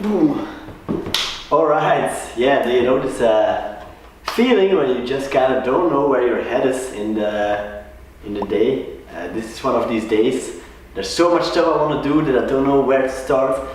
Boom. Alright, yeah, do you know this feeling when you just kind of don't know where your head is in the day? This is one of these days. There's so much stuff I want to do that I don't know where to start.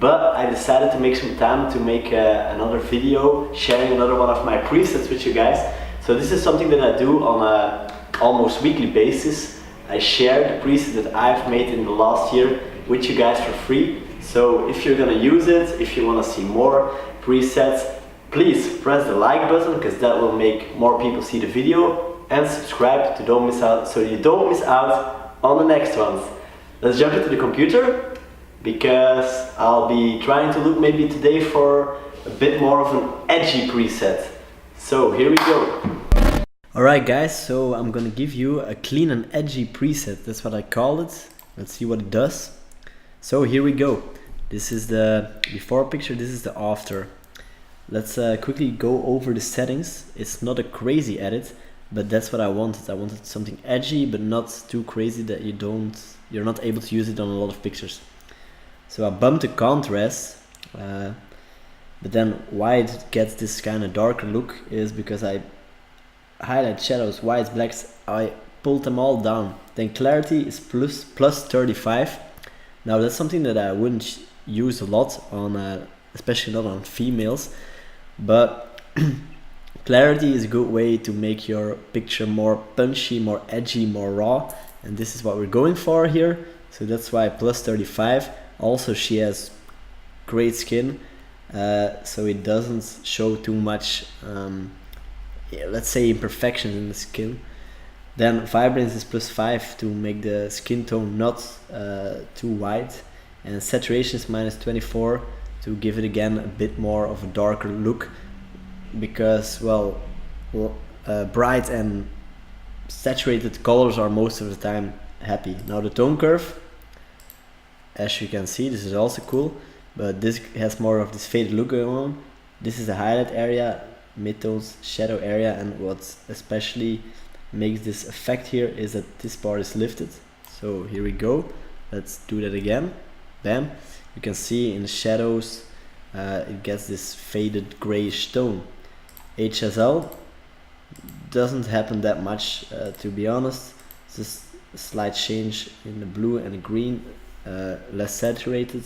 But I decided to make some time to make another video sharing another one of my presets with you guys. So this is something that I do on a almost weekly basis. I share the presets that I've made in the last year with you guys for free. So if you're gonna use it, if you wanna see more presets, please press the like button because that will make more people see the video, and subscribe to don't miss out, so you don't miss out on the next ones. Let's jump into the computer because I'll be trying to look maybe today for a bit more of an edgy preset. So here we go. Alright guys, so I'm gonna give you a clean and edgy preset. That's what I call it. Let's see what it does. So here we go. This is the before picture, this is the after. Let's quickly go over the settings. It's not a crazy edit, but that's what I wanted. I wanted something edgy but not too crazy that you're not able to use it on a lot of pictures. So I bumped the contrast, but then why it gets this kind of darker look is because I highlight shadows, whites, blacks, I pulled them all down. Then clarity is plus 35. Now that's something that I wouldn't use a lot on, especially not on females, but clarity is a good way to make your picture more punchy, more edgy, more raw, and this is what we're going for here. So that's why plus 35. Also she has great skin, so it doesn't show too much, let's say, imperfections in the skin. Then vibrance is plus 5 to make the skin tone not too white, and saturation is minus 24 to give it again a bit more of a darker look, because well, bright and saturated colors are most of the time happy. Now the tone curve, as you can see, this is also cool, but this has more of this faded look going on. This is the highlight area, midtones, shadow area, and what especially makes this effect here is that this part is lifted. So here we go, let's do that again. Bam, you can see in the shadows it gets this faded grayish tone. HSL doesn't happen that much, to be honest. It's just a slight change in the blue and the green, less saturated,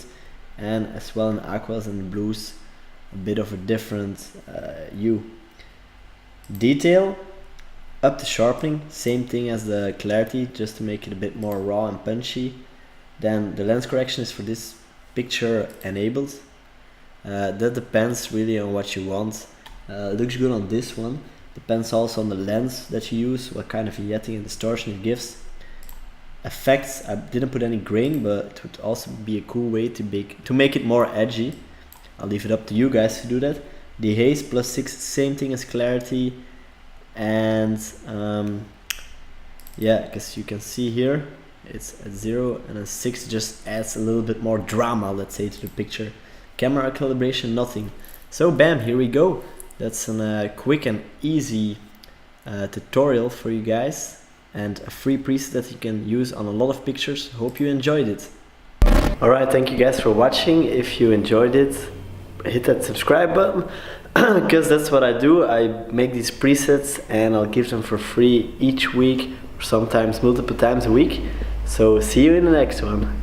and as well in aquas and blues a bit of a different hue. Detail, up to sharpening, same thing as the clarity, just to make it a bit more raw and punchy. Then the lens correction is for this picture enabled. That depends really on what you want. Looks good on this one. Depends also on the lens that you use, what kind of vignetting and distortion it gives. Effects, I didn't put any grain, but it would also be a cool way to make it more edgy. I'll leave it up to you guys to do that. The haze plus 6, same thing as clarity, and yeah, because you can see here it's at 0, and then 6 just adds a little bit more drama, let's say, to the picture. Camera calibration, nothing. So bam, here we go. That's a quick and easy tutorial for you guys, and a free preset that you can use on a lot of pictures. Hope you enjoyed it. Alright, thank you guys for watching. If you enjoyed it, hit that subscribe button, because that's what I do. I make these presets and I'll give them for free each week, or sometimes multiple times a week. So see you in the next one.